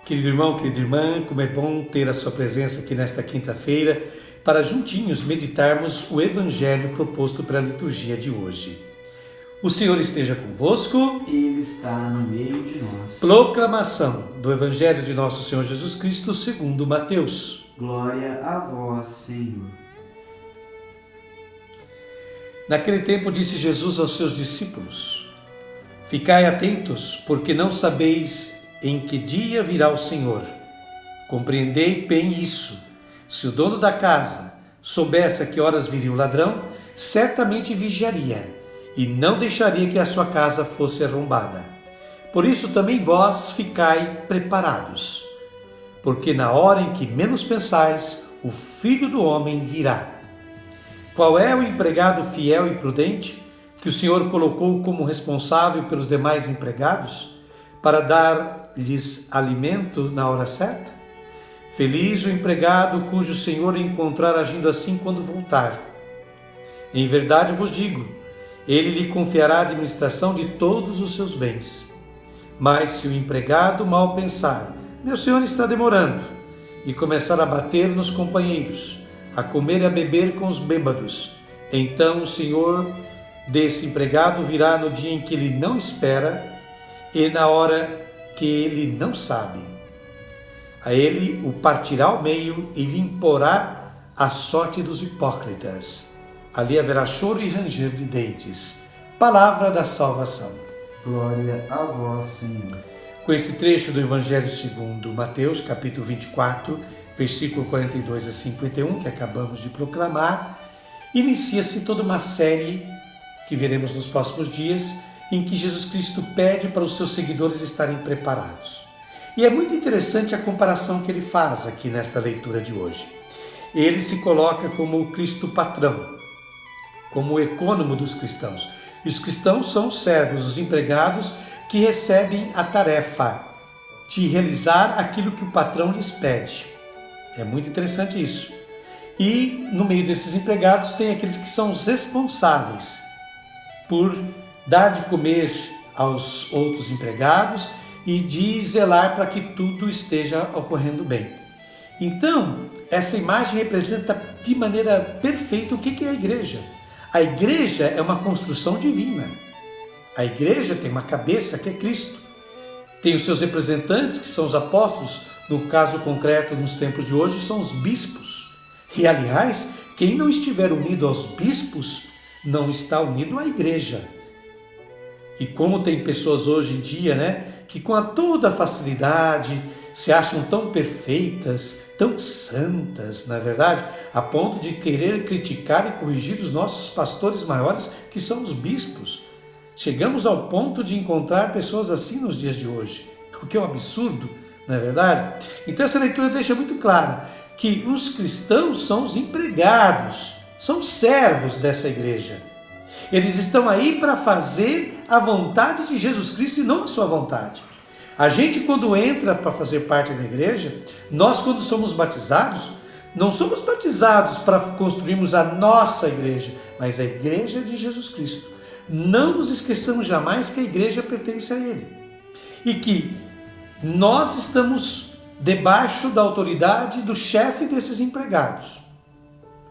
Querido irmão, querida irmã, como é bom ter a sua presença aqui nesta quinta-feira para juntinhos meditarmos o Evangelho proposto para a liturgia de hoje. O Senhor esteja convosco. Ele está no meio de nós. Proclamação do Evangelho de nosso Senhor Jesus Cristo segundo Mateus. Glória a vós, Senhor. Naquele tempo disse Jesus aos seus discípulos: Ficai atentos, porque não sabeis em que dia virá o Senhor. Compreendei bem isso. Se o dono da casa soubesse a que horas viria o ladrão, certamente vigiaria e não deixaria que a sua casa fosse arrombada. Por isso também vós ficai preparados, porque na hora em que menos pensais, o Filho do Homem virá. Qual é o empregado fiel e prudente que o Senhor colocou como responsável pelos demais empregados para dar-lhes alimento na hora certa? Feliz o empregado cujo Senhor encontrar agindo assim quando voltar. Em verdade vos digo, ele lhe confiará a administração de todos os seus bens. Mas se o empregado mal pensar, meu senhor está demorando, e começar a bater nos companheiros, a comer e a beber com os bêbados, então o senhor desse empregado virá no dia em que ele não espera e na hora que ele não sabe. A ele o partirá ao meio e lhe imporá a sorte dos hipócritas. Ali haverá choro e ranger de dentes. Palavra da salvação. Glória a vós, Senhor. Com esse trecho do Evangelho segundo Mateus, capítulo 24, versículo 42 a 51, que acabamos de proclamar, inicia-se toda uma série que veremos nos próximos dias, em que Jesus Cristo pede para os seus seguidores estarem preparados. E é muito interessante a comparação que ele faz aqui nesta leitura de hoje. Ele se coloca como o Cristo patrão, como o econômico dos cristãos. E os cristãos são os servos, os empregados que recebem a tarefa de realizar aquilo que o patrão lhes pede. É muito interessante isso. E no meio desses empregados tem aqueles que são os responsáveis por dar de comer aos outros empregados e de zelar para que tudo esteja ocorrendo bem. Então, essa imagem representa de maneira perfeita o que é a igreja. A igreja é uma construção divina. A igreja tem uma cabeça que é Cristo. Tem os seus representantes, que são os apóstolos, no caso concreto, nos tempos de hoje, são os bispos. E, aliás, quem não estiver unido aos bispos, não está unido à igreja. E como tem pessoas hoje em dia, que com toda a facilidade se acham tão perfeitas, tão santas, na verdade, a ponto de querer criticar e corrigir os nossos pastores maiores, que são os bispos. Chegamos ao ponto de encontrar pessoas assim nos dias de hoje, o que é um absurdo, não é verdade? Então essa leitura deixa muito claro que os cristãos são os empregados, são servos dessa igreja. Eles estão aí para fazer a vontade de Jesus Cristo e não a sua vontade. A gente, quando entra para fazer parte da igreja, nós, quando somos batizados, não somos batizados para construirmos a nossa igreja, mas a igreja de Jesus Cristo. Não nos esqueçamos jamais que a igreja pertence a Ele e que nós estamos debaixo da autoridade do chefe desses empregados,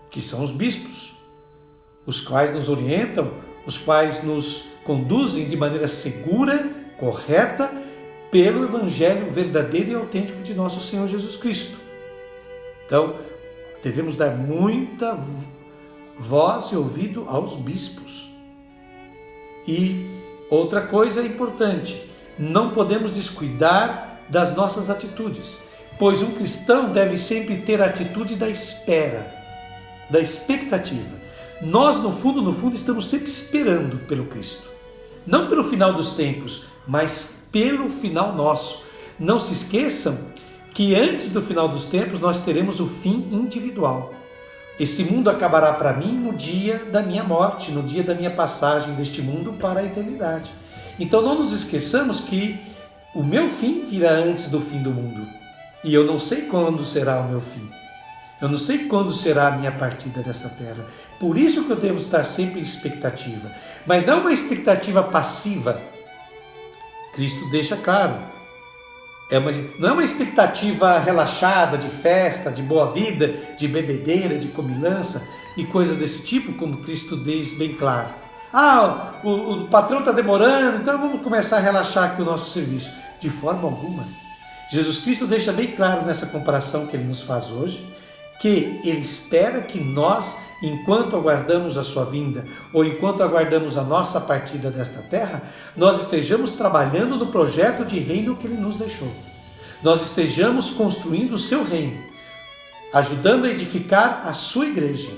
que são os bispos, os quais nos orientam, os quais nos conduzem de maneira segura, correta, pelo Evangelho verdadeiro e autêntico de nosso Senhor Jesus Cristo. Então, devemos dar muita voz e ouvido aos bispos. E outra coisa importante, não podemos descuidar das nossas atitudes, pois um cristão deve sempre ter a atitude da espera, da expectativa. Nós, no fundo, estamos sempre esperando pelo Cristo. Não pelo final dos tempos, mas pelo final nosso. Não se esqueçam que antes do final dos tempos nós teremos o fim individual. Esse mundo acabará para mim no dia da minha morte, no dia da minha passagem deste mundo para a eternidade. Então não nos esqueçamos que o meu fim virá antes do fim do mundo. E eu não sei quando será o meu fim. Eu não sei quando será a minha partida desta terra. Por isso que eu devo estar sempre em expectativa. Mas não uma expectativa passiva. Cristo deixa claro Não é uma expectativa relaxada de festa, de boa vida, de bebedeira, de comilança e coisas desse tipo, como Cristo diz bem claro. O patrão está demorando, então vamos começar a relaxar aqui o nosso serviço. De forma alguma. Jesus Cristo deixa bem claro nessa comparação que ele nos faz hoje, que ele espera que nós, enquanto aguardamos a sua vinda, ou enquanto aguardamos a nossa partida desta terra, nós estejamos trabalhando no projeto de reino que ele nos deixou. Nós estejamos construindo o seu reino, ajudando a edificar a sua igreja.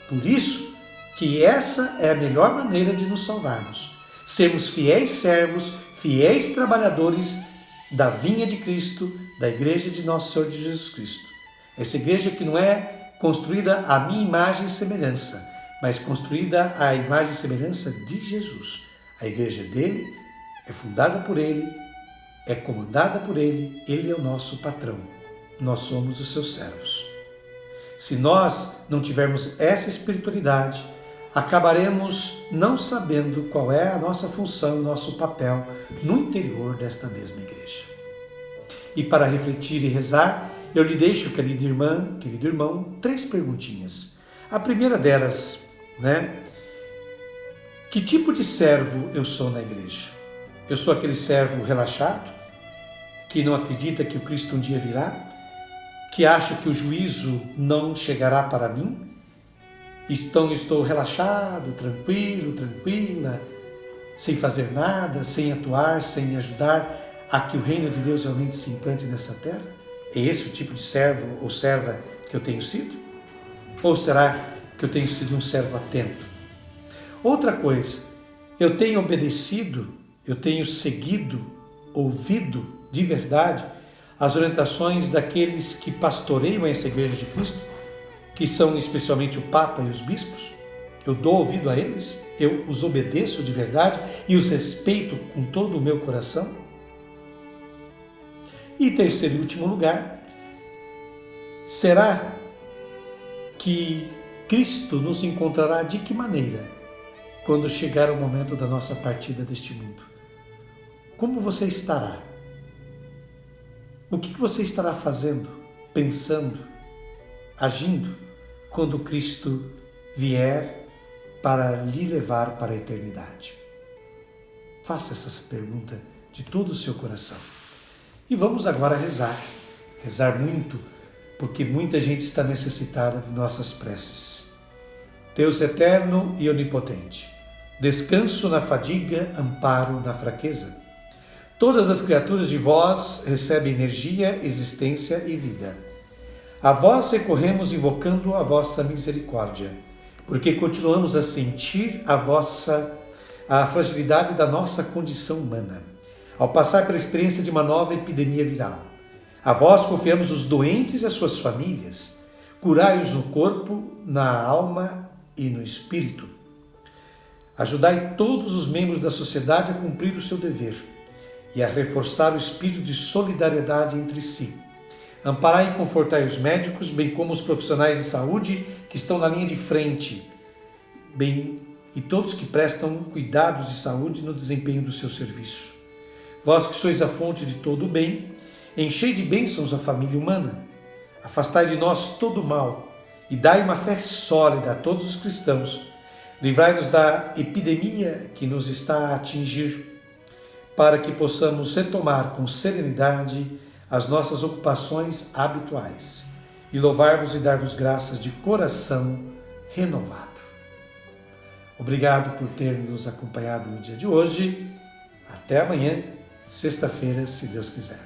Por isso que essa é a melhor maneira de nos salvarmos. Sermos fiéis servos, fiéis trabalhadores da vinha de Cristo, da igreja de nosso Senhor Jesus Cristo. Essa igreja que não é construída à minha imagem e semelhança, mas construída à imagem e semelhança de Jesus. A igreja dele é fundada por ele, é comandada por ele, ele é o nosso patrão. Nós somos os seus servos. Se nós não tivermos essa espiritualidade, acabaremos não sabendo qual é a nossa função, o nosso papel no interior desta mesma igreja. E para refletir e rezar, eu lhe deixo, querida irmã, querido irmão, 3 perguntinhas. A primeira delas, que tipo de servo eu sou na igreja? Eu sou aquele servo relaxado, que não acredita que o Cristo um dia virá, que acha que o juízo não chegará para mim? Então estou relaxado, tranquilo, tranquila, sem fazer nada, sem atuar, sem ajudar a que o reino de Deus realmente se implante nessa terra? É esse o tipo de servo ou serva que eu tenho sido? Ou será que eu tenho sido um servo atento? Outra coisa, eu tenho obedecido, eu tenho seguido, ouvido de verdade as orientações daqueles que pastoreiam essa igreja de Cristo, que são especialmente o Papa e os bispos? Eu dou ouvido a eles? Eu os obedeço de verdade e os respeito com todo o meu coração? E terceiro e último lugar, será que Cristo nos encontrará de que maneira quando chegar o momento da nossa partida deste mundo? Como você estará? O que você estará fazendo, pensando, agindo quando Cristo vier para lhe levar para a eternidade? Faça essa pergunta de todo o seu coração. E vamos agora rezar muito, porque muita gente está necessitada de nossas preces. Deus eterno e onipotente, descanso na fadiga, amparo na fraqueza. Todas as criaturas de vós recebem energia, existência e vida. A vós recorremos invocando a vossa misericórdia, porque continuamos a sentir a fragilidade da nossa condição humana, ao passar pela experiência de uma nova epidemia viral. A vós confiamos os doentes e as suas famílias, curai-os no corpo, na alma e no espírito. Ajudai todos os membros da sociedade a cumprir o seu dever e a reforçar o espírito de solidariedade entre si. Amparai e confortai os médicos, bem como os profissionais de saúde que estão na linha de frente, e todos que prestam cuidados de saúde no desempenho do seu serviço. Vós que sois a fonte de todo o bem, enchei de bênçãos a família humana. Afastai de nós todo o mal e dai uma fé sólida a todos os cristãos. Livrai-nos da epidemia que nos está a atingir, para que possamos retomar com serenidade as nossas ocupações habituais e louvar-vos e dar-vos graças de coração renovado. Obrigado por ter nos acompanhado no dia de hoje. Até amanhã, sexta-feira, se Deus quiser.